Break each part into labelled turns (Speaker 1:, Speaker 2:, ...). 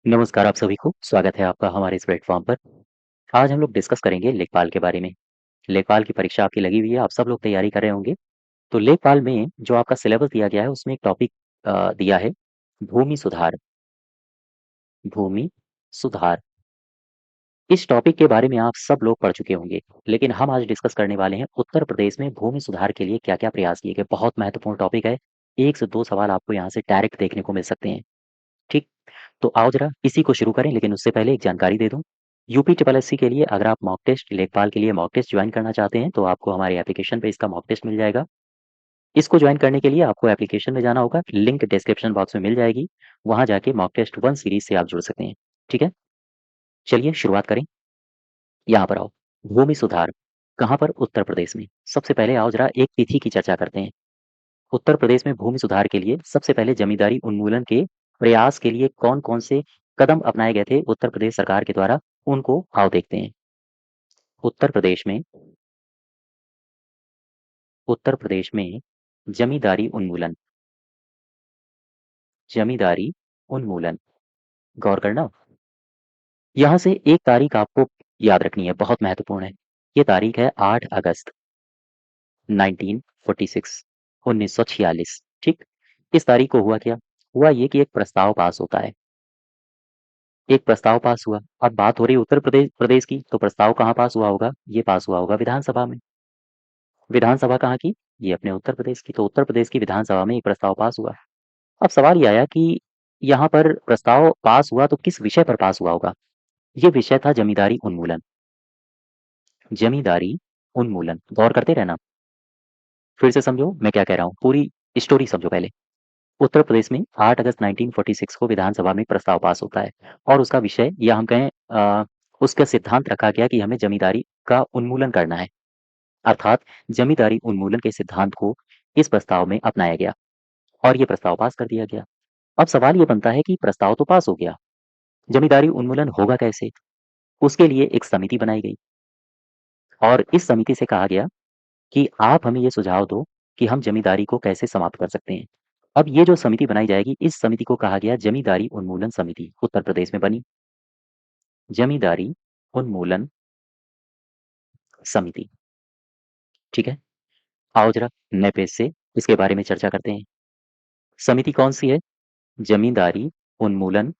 Speaker 1: नमस्कार आप सभी को, स्वागत है आपका हमारे इस प्लेटफ़ॉर्म पर। आज हम लोग डिस्कस करेंगे लेखपाल के बारे में। लेखपाल की परीक्षा आपकी लगी हुई है, आप सब लोग तैयारी कर रहे होंगे। तो लेखपाल में जो आपका सिलेबस दिया गया है उसमें एक टॉपिक दिया है भूमि सुधार। भूमि सुधार। इस टॉपिक के बारे में आप सब लोग पढ़ चुके होंगे, लेकिन हम आज डिस्कस करने वाले हैं उत्तर प्रदेश में भूमि सुधार के लिए क्या-क्या प्रयास किए गए। बहुत महत्वपूर्ण टॉपिक है। 1 से 2 सवाल आपको यहाँ से डायरेक्ट देखने को मिल सकते हैं। ठीक? तो आओ ज़रा इसी को शुरू करें, लेकिन उससे पहले एक जानकारी दे दूँ। यूपी ट्रिपल एससी के लिए अगर आप मॉक टेस्ट लेखपाल के लिए मॉक टेस्ट जॉइन करना चाहते हैं, तो आपको हमारे एप्लीकेशन पे इसका मॉक टेस्ट मिल जाएगा। इसको जॉइन करने के लिए आपको एप्लीकेशन में जाना होगा, लिंक डिस्क्रिप्शन बॉक्स में मिल जाएगी। वहाँ जाके मॉक टेस्ट 1 सीरीज़ से आप जुड़ सकते हैं। ठीक है? चलिए शुरुआत करें। यहाँ पर आओ। भूमि सुधार, कहाँ पर? उत्तर प्रदेश में। सबसे पहले आओ ज़रा एक तिथि की चर्चा करते हैं। उत्तर प्रदेश में भूमि सुधार के लिए सबसे पहले जमींदारी उन्मूलन के प्रयास के लिए कौन-कौन से कदम अपनाए गए थे उत्तर प्रदेश सरकार के द्वारा, उनको आओ देखते हैं। उत्तर प्रदेश में उत्तर प्रदेश में जमींदारी उन्मूलन, जमींदारी उन्मूलन, गौर करना। यहाँ से एक तारीख आपको याद रखनी है, बहुत महत्वपूर्ण है। ये तारीख है 8 अगस्त 1946, 1946। ठीक? इस तारीख को हुआ क्या? हुआ ये कि एक प्रस्ताव पास होता है। एक प्रस्ताव पास हुआ। अब बात हो रही है उत्तर प्रदेश प्रदेश की, तो प्रस्ताव कहाँ पास हुआ होगा? ये पास हुआ होगा विधानसभा में। विधानसभा कहाँ की? ये अपने उत्तर प्रदेश की। तो उत्तर प्रदेश की विधानसभा में एक प्रस्ताव पास हुआ। अब सवाल ये आया कि यहाँ पर प्रस्ताव पास हुआ तो किस विषय पर पास हुआ होगा? ये विषय था जमींदारी उन्मूलन। जमींदारी उन्मूलन। गौर करते रहना। फिर से समझो मैं क्या कह रहा हूँ, पूरी स्टोरी समझो पहले। उत्तर प्रदेश में 8 अगस्त 1946 को विधानसभा में प्रस्ताव पास होता है और उसका विषय या हम कहें उसका सिद्धांत रखा गया कि हमें जमींदारी का उन्मूलन करना है। अर्थात जमींदारी उन्मूलन के सिद्धांत को इस प्रस्ताव में अपनाया गया और ये प्रस्ताव पास कर दिया गया। अब सवाल ये बनता है कि प्रस्ताव तो पास हो गया, जमींदारी उन्मूलन होगा कैसे? उसके लिए एक समिति बनाई गई और इस समिति से कहा गया कि आप हमें ये सुझाव दो कि हम जमींदारी को कैसे समाप्त कर सकते हैं। अब ये जो समिति बनाई जाएगी, इस समिति को कहा गया जमींदारी उन्मूलन समिति, उत्तर प्रदेश में बनी। जमींदारी उन्मूलन समिति। ठीक है? आओ जरा नए पेज से इसके बारे में चर्चा करते हैं। समिति कौन-सी है? जमींदारी उन्मूलन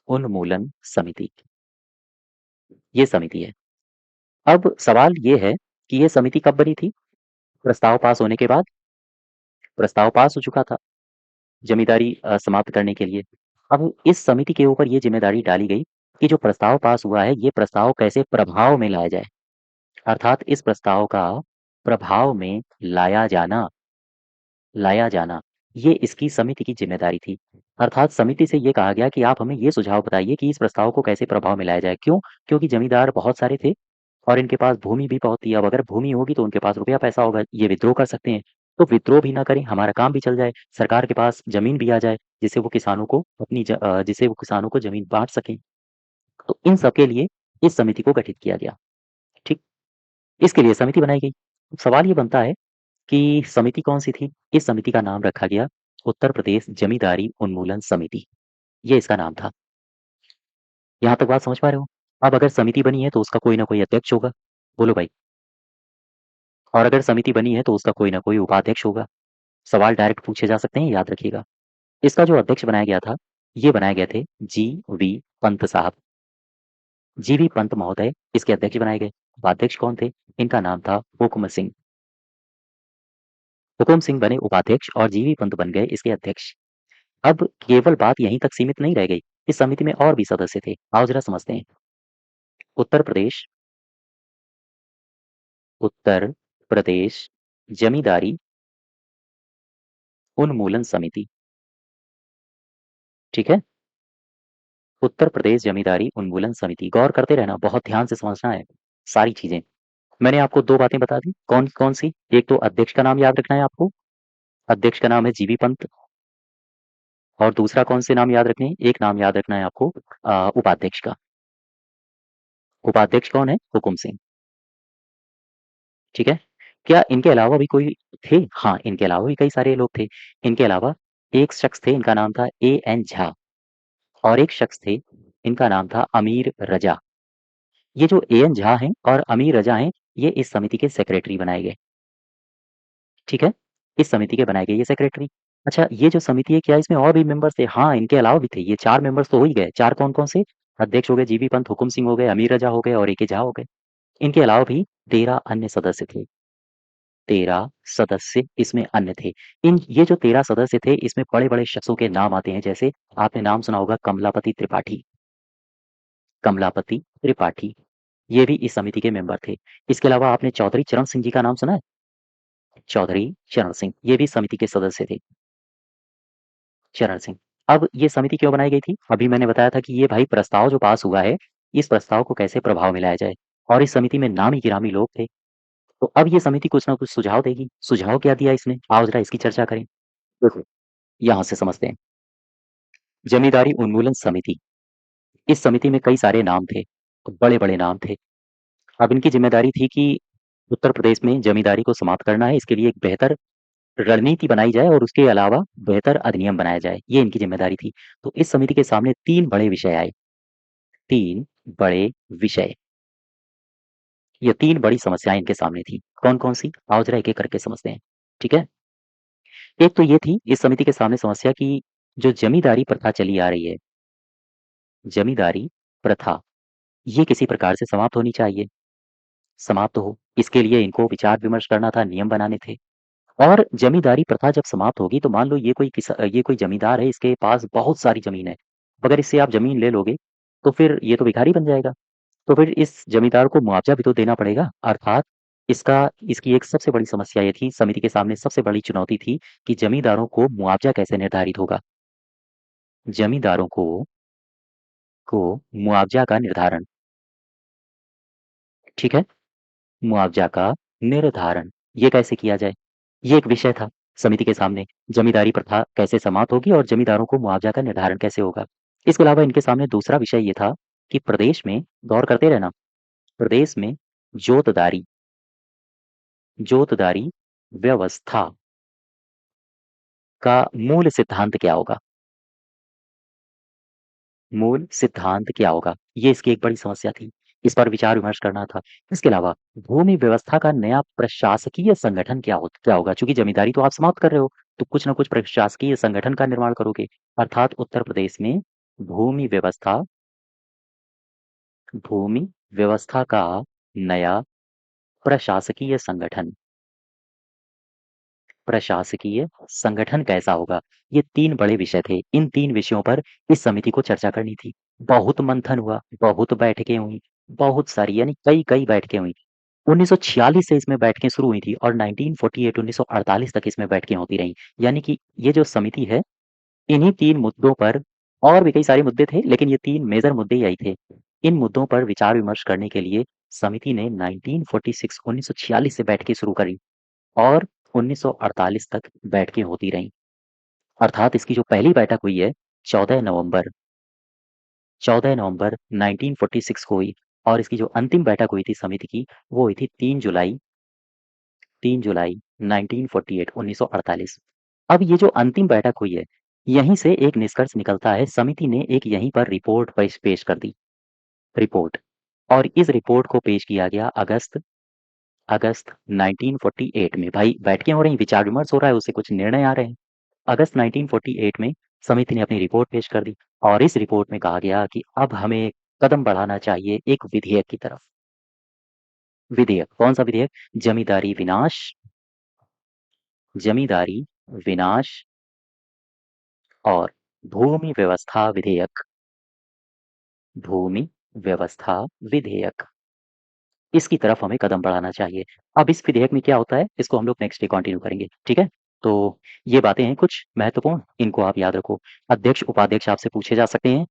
Speaker 1: उन्मूलन समिति, ये समिति है। अब सवाल ये है कि ये समिति कब बनी थी? प्रस्ताव पास होने के बाद। प्रस्ताव पास हो चुका था जमींदारी समाप्त करने के लिए। अब इस समिति के ऊपर ये ज़िम्मेदारी डाली गई कि जो प्रस्ताव पास हुआ है, ये प्रस्ताव कैसे प्रभाव में लाया जाए। अर्थात इस प्रस्ताव का प्रभाव में लाया जाना, ये इसकी समिति की ज़िम्मेदारी थी। अर्थात समिति से ये कहा गया कि आप हमें ये सुझाव बताइए कि इस प्रस्ताव को कैसे प्रभाव में लाया जाए। क्यों? क्योंकि ज़मींदार बहुत सारे थे और इनके पास भूमि भी बहुत थी। अब अगर भूमि होगी तो उनके पास रुपया पैसा होगा, ये विद्रोह कर सकते हैं। तो विद्रोह भी ना करें, हमारा काम भी चल जाए, सरकार के पास ज़मीन भी आ जाए, जिससे वो किसानों को ज़मीन बाँट सकें। तो इन सब के लिए इस समिति को गठित किया गया। ठीक? इसके लिए समिति बनाई गई। सवाल ये बनता है कि समिति कौन-सी थी? इस समिति का नाम रखा गया उत्तर प्रदेश जमींदारी उन्मूलन समिति, ये इसका नाम था। यहाँ तक बात समझ पा रहे हो? अब अगर समिति बनी है तो उसका कोई ना कोई अध्यक्ष होगा। बोलो भाई। और अगर समिति बनी है तो उसका कोई ना कोई उपाध्यक्ष होगा। सवाल डायरेक्ट पूछे जा सकते हैं, याद रखिएगा। इसका जो अध्यक्ष बनाया गया था, ये बनाए गए थे जी.वी. पंत साहब। जी.वी. पंत महोदय इसके अध्यक्ष बनाए गए। उपाध्यक्ष कौन थे? इनका नाम था हुक्म सिंह। हुकुम सिंह बने उपाध्यक्ष और जी.वी. पंत बन गए इसके अध्यक्ष। अब केवल बात यहीं तक सीमित नहीं रह गई। इस समिति में और भी सदस्य थे। आओ जरा समझते हैं। उत्तर प्रदेश उत्तर प्रदेश जमींदारी उन्मूलन समिति। ठीक है? उत्तर प्रदेश जमींदारी उन्मूलन समिति। गौर करते रहना, बहुत ध्यान से समझना है सारी चीजें। मैंने आपको 2 बातें बता दी। कौन-कौन सी? एक तो अध्यक्ष का नाम याद रखना है आपको। अध्यक्ष का नाम है जी.वी. पंत और दूसरा कौन से नाम याद रखने हैं? एक नाम याद रखना है आपको उपाध्यक्ष का। उपाध्यक्ष कौन है? हुकुम सिंह। ठीक है? क्या इनके अलावा भी कोई थे? हाँ, इनके अलावा भी कई सारे लोग थे। इनके अलावा एक शख्स थे, इनका नाम था A.N. झा और एक शख्स थे, इनका नाम था अमीर रजा। ये जो A.N. झा हैं और अमीर रजा हैं, ये इस समिति के सेक्रेटरी बनाए गए। ठीक है? इस समिति के बनाए गए ये सेक्रेटरी। अच्छा, ये जो समिति है, क्या इसमें और भी मेंबर्स थे? हाँ, इनके अलावा भी थे। ये 4 मेंबर्स तो हो ही गए। 4 कौन-कौन से? अध्यक्ष हो गए जीबी पंत, हुकुम सिंह हो गए, अमीर रजा हो गए और A.K. झा हो गए। इनके अलावा भी 13 अन्य सदस्य थे। 13 सदस्य इसमें अन्य थे। इन ये जो 13 सदस्य थे, इसमें बड़े-बड़े शख्सों के नाम आते हैं, जैसे आपने नाम सुना होगा कमलापति त्रिपाठी। कमलापति त्रिपाठी, ये भी इस समिति के मेंबर थे। इसके अलावा आपने चौधरी चरण सिंह जी का नाम सुना है? चौधरी चरण सिंह, ये भी समिति के सदस्य थे। चरण सिंह। अब ये समिति क्यों बनाई गई थी? अभी मैंने बताया था कि ये भाई प्रस्ताव जो पास हुआ है, इस प्रस्ताव को कैसे प्रभाव में लाया जाए और इस समिति में नामी-गिरामी लोग थे। तो अब ये समिति कुछ ना कुछ सुझाव देगी। सुझाव क्या दिया इसने? आओ ज़रा इसकी चर्चा करें। देखो, यहाँ से समझते हैं। जमींदारी उन्मूलन समिति, इस समिति में कई सारे नाम थे, बड़े-बड़े नाम थे। अब इनकी ज़िम्मेदारी थी कि उत्तर प्रदेश में जमींदारी को समाप्त करना है, इसके लिए एक बेहतर रणनीति बनाई जाए और उसके अलावा बेहतर अधिनियम बनाया जाए, ये इनकी ज़िम्मेदारी थी। तो इस समिति के सामने 3 बड़े विषय आए, 3 बड़े विषय। ये 3 बड़ी समस्याएँ इनके सामने थी। कौन-कौन सी? आओ ज़रा एक-एक करके समझते हैं, ठीक है? एक तो ये थी इस समिति के सामने समस्या कि जो जमींदारी प्रथा चली आ रही है, जमींदारी प्रथा, ये किसी प्रकार से समाप्त होनी चाहिए, समाप्त हो। इसके लिए इनको विचार-विमर्श करना था, नियम बनाने थे। और जमींदारी प्रथा जब समाप्त होगी तो मान लो ये कोई जमींदार है, इसके पास बहुत सारी ज़मीन है। अगर इससे आप ज़मीन ले लोगे, तो फिर ये तो भिखारी बन जाएगा। तो फिर इस जमींदार को मुआवज़ा भी तो देना पड़ेगा। अर्थात इसकी एक सबसे बड़ी समस्या ये थी, समिति के सामने सबसे बड़ी चुनौती थी कि जमींदारों को मुआवज़ा कैसे निर्धारित होगा? जमींदारों को मुआवज़ा का निर्धारण, ठीक है? मुआवज़ा का निर्धारण, ये कैसे किया जाए? ये एक विषय था समिति के सामने। जमींदारी प्रथा कैसे समाप्त होगी और जमींदारों को मुआवज़ा का निर्धारण कैसे होगा? इसके अलावा इनके सामने दूसरा विषय ये था कि प्रदेश में गौर करते रहना, प्रदेश में जोतदारी जोतदारी व्यवस्था का मूल सिद्धांत क्या होगा? मूल सिद्धांत क्या होगा? ये इसकी एक बड़ी समस्या थी। इस पर विचार-विमर्श करना था। इसके अलावा भूमि व्यवस्था का नया प्रशासकीय संगठन क्या होगा? चूँकि ज़मींदारी तो आप समाप्त कर रहे हो, तो कुछ न कुछ प्रशासकीय संगठन का निर्माण करोगे। अर्थात उत्तर प्रदेश में भूमि व्यवस्था भूमि व्यवस्था का नया प्रशासकीय संगठन प्रशासकीय संगठन कैसा होगा? ये 3 बड़े विषय थे। इन 3 विषयों पर इस समिति को चर्चा करनी थी। बहुत मंथन हुआ, बहुत बैठकें हुई, बहुत सारी यानी कई-कई बैठकें हुई। 1946 से इसमें बैठकें शुरू हुई थी और 1948 1948 तक इसमें बैठकें होती रहीं। यानी कि ये जो समिति है, इन्हीं 3 मुद्दों पर और भी कई सारे मुद्दे थे, लेकिन ये 3 मेजर मुद्दे यही थे। इन मुद्दों पर विचार-विमर्श करने के लिए समिति ने 1946 से बैठकें शुरू करी। और 1948 तक बैठकें होती रहीं। अर्थात इसकी जो पहली बैठक हुई है 14 नवंबर 14 नवंबर 1946 को हुई और इसकी जो अंतिम बैठक हुई थी समिति की, वो हुई थी 3 जुलाई 1948 1948। अब ये जो अंतिम बैठक हुई है, यहीं से एक निष्कर्ष निकलता है, समिति ने एक यहीं पर रिपोर्ट पेश पेश कर दी, रिपोर्ट। और इस रिपोर्ट को पेश किया गया अगस्त 1948 में। भाई बैठकें हो रही, विचार-विमर्श हो रहा है, उससे कुछ निर्णय आ रहे हैं। अगस्त 1948 में समिति ने अपनी रिपोर्ट पेश कर दी और इस रिपोर्ट में कहा गया कि अब हमें कदम बढ़ाना चाहिए एक विधेयक की तरफ। विधेयक, कौन-सा विधेयक? जमींदारी विनाश जमींदारी विनाश और भूमि व्यवस्था विधेयक भूमि व्यवस्था विधेयक। इसकी तरफ हमें कदम बढ़ाना चाहिए। अब इस विधेयक में क्या होता है, इसको हम लोग नेक्स्ट डे कंटिन्यू करेंगे, ठीक है? तो ये बातें हैं कुछ महत्वपूर्ण, इनको आप याद रखो। अध्यक्ष, उपाध्यक्ष आपसे पूछे जा सकते हैं,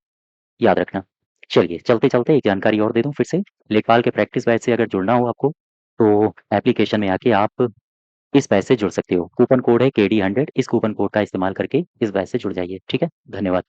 Speaker 1: याद रखना। चलिए, चलते-चलते एक जानकारी और दे दूँ फिर से, लेखपाल के प्रैक्टिस बैच से अगर जुड़ना हो आपको, तो एप्लीकेशन में आके आप इस बैच से जुड़ सकते हो। कूपन कोड है KD100, इस कूपन कोड का इस्तेमाल करके इस बैच से जुड़ जाइए, ठीक है? धन्यवाद।